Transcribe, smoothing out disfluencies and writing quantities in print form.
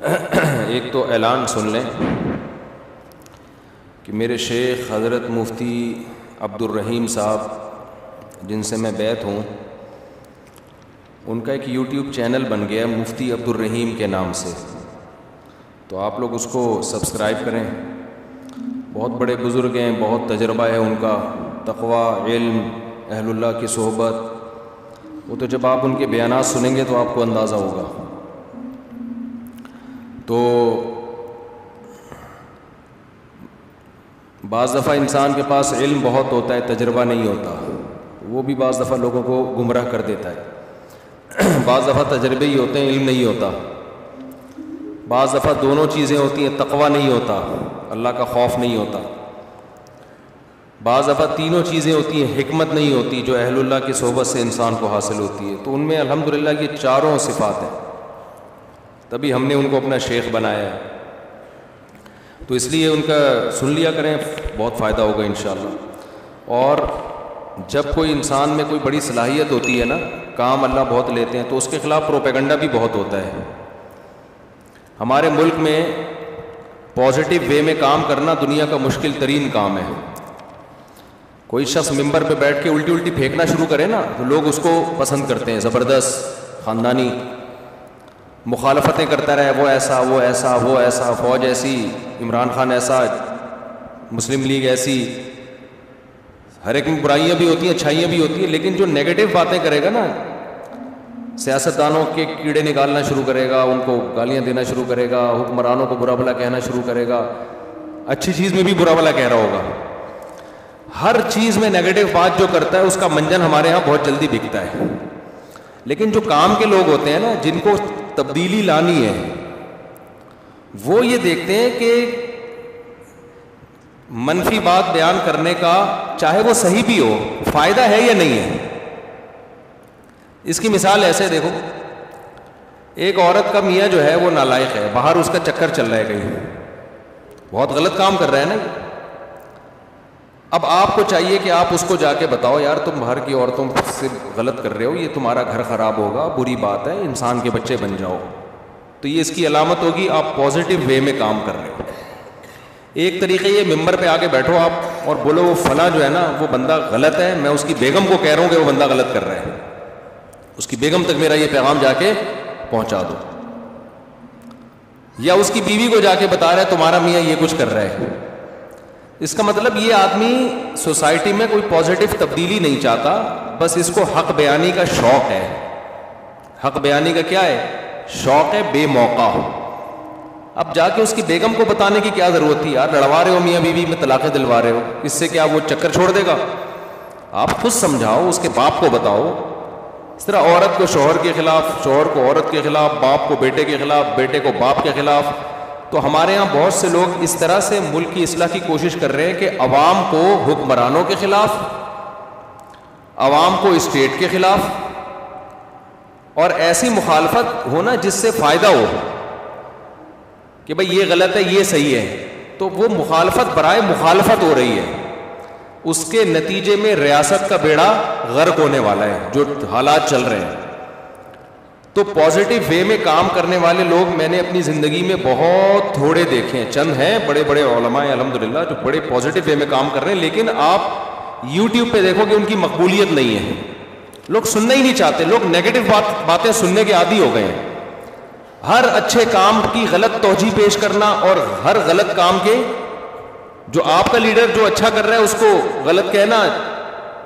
ایک تو اعلان سن لیں کہ میرے شیخ حضرت مفتی عبد الرحیم صاحب جن سے میں بیعت ہوں، ان کا ایک یوٹیوب چینل بن گیا ہے مفتی عبد الرحیم کے نام سے، تو آپ لوگ اس کو سبسکرائب کریں۔ بہت بڑے بزرگ ہیں، بہت تجربہ ہے ان کا، تقویٰ، علم، اہل اللہ کی صحبت، وہ تو جب آپ ان کے بیانات سنیں گے تو آپ کو اندازہ ہوگا۔ تو بعض دفعہ انسان کے پاس علم بہت ہوتا ہے، تجربہ نہیں ہوتا، وہ بھی بعض دفعہ لوگوں کو گمراہ کر دیتا ہے۔ بعض دفعہ تجربے ہی ہوتے ہیں، علم نہیں ہوتا۔ بعض دفعہ دونوں چیزیں ہوتی ہیں، تقویٰ نہیں ہوتا، اللہ کا خوف نہیں ہوتا۔ بعض دفعہ تینوں چیزیں ہوتی ہیں، حکمت نہیں ہوتی جو اہل اللہ کی صحبت سے انسان کو حاصل ہوتی ہے۔ تو ان میں الحمدللہ یہ چاروں صفات ہیں، تبھی ہم نے ان کو اپنا شیخ بنایا ہے۔ تو اس لیے ان کا سن لیا کریں، بہت فائدہ ہوگا انشاءاللہ۔ اور جب کوئی انسان میں کوئی بڑی صلاحیت ہوتی ہے نا، کام اللہ بہت لیتے ہیں، تو اس کے خلاف پروپیگنڈا بھی بہت ہوتا ہے۔ ہمارے ملک میں پازیٹیو وے میں کام کرنا دنیا کا مشکل ترین کام ہے۔ کوئی شخص ممبر پہ بیٹھ کے الٹی پھینکنا شروع کرے نا تو لوگ اس کو پسند کرتے ہیں، زبردست خاندانی مخالفتیں کرتا رہے، وہ ایسا وہ ایسا وہ ایسا، فوج ایسی، عمران خان ایسا، مسلم لیگ ایسی۔ ہر ایک میں برائیاں بھی ہوتی ہیں، اچھائیاں بھی ہوتی ہیں، لیکن جو نیگیٹو باتیں کرے گا نا، سیاستدانوں کے کیڑے نکالنا شروع کرے گا، ان کو گالیاں دینا شروع کرے گا، حکمرانوں کو برا بھلا کہنا شروع کرے گا، اچھی چیز میں بھی برا بھلا کہہ رہا ہوگا۔ ہر چیز میں نیگیٹو بات جو کرتا ہے اس کا منجن ہمارے ہاں بہت جلدی بکتا ہے۔ لیکن جو کام کے لوگ ہوتے ہیں نا، جن کو تبدیلی لانی ہے، وہ یہ دیکھتے ہیں کہ منفی بات بیان کرنے کا، چاہے وہ صحیح بھی ہو، فائدہ ہے یا نہیں ہے۔ اس کی مثال ایسے دیکھو، ایک عورت کا میاں جو ہے وہ نالائق ہے، باہر اس کا چکر چل رہا ہے، کہیں بہت غلط کام کر رہا ہے نا۔ اب آپ کو چاہیے کہ آپ اس کو جا کے بتاؤ، یار تم باہر کی عورتوں سے غلط کر رہے ہو، یہ تمہارا گھر خراب ہوگا، بری بات ہے، انسان کے بچے بن جاؤ۔ تو یہ اس کی علامت ہوگی آپ پازیٹیو وے میں کام کر رہے ہو۔ ایک طریقے یہ ممبر پہ آگے بیٹھو آپ اور بولو وہ فلاں جو ہے نا وہ بندہ غلط ہے، میں اس کی بیگم کو کہہ رہا ہوں کہ وہ بندہ غلط کر رہا ہے، اس کی بیگم تک میرا یہ پیغام جا کے پہنچا دو۔ یا اس کی بیوی کو جا کے بتا رہا ہے تمہارا میاں یہ کچھ کر رہا ہے۔ اس کا مطلب یہ آدمی سوسائٹی میں کوئی پازیٹیو تبدیلی نہیں چاہتا، بس اس کو حق بیانی کا شوق ہے۔ حق بیانی کا کیا ہے؟ شوق ہے، بے موقع۔ اب جا کے اس کی بیگم کو بتانے کی کیا ضرورت تھی؟ یار لڑوا رہے ہو میاں بیوی میں، طلاقیں دلوا رہے ہو، اس سے کیا وہ چکر چھوڑ دے گا؟ آپ خود سمجھاؤ، اس کے باپ کو بتاؤ۔ اس طرح عورت کو شوہر کے خلاف، شوہر کو عورت کے خلاف، باپ کو بیٹے کے خلاف، بیٹے کو باپ کے خلاف۔ تو ہمارے ہاں بہت سے لوگ اس طرح سے ملک کی اصلاح کی کوشش کر رہے ہیں کہ عوام کو حکمرانوں کے خلاف، عوام کو اسٹیٹ کے خلاف، اور ایسی مخالفت ہونا جس سے فائدہ ہو کہ بھئی یہ غلط ہے یہ صحیح ہے، تو وہ مخالفت برائے مخالفت ہو رہی ہے۔ اس کے نتیجے میں ریاست کا بیڑا غرق ہونے والا ہے، جو حالات چل رہے ہیں۔ تو پازیٹیو وے میں کام کرنے والے لوگ میں نے اپنی زندگی میں بہت تھوڑے دیکھے ہیں، چند ہیں بڑے بڑے علماء ہیں الحمدللہ جو بڑے پازیٹیو وے میں کام کر رہے ہیں، لیکن آپ یوٹیوب پہ دیکھو کہ ان کی مقبولیت نہیں ہے، لوگ سننا ہی نہیں چاہتے، لوگ نیگیٹو باتیں سننے کے عادی ہو گئے ہیں۔ ہر اچھے کام کی غلط توجیہ پیش کرنا، اور ہر غلط کام کے جو آپ کا لیڈر جو اچھا کر رہا ہے اس کو غلط کہنا،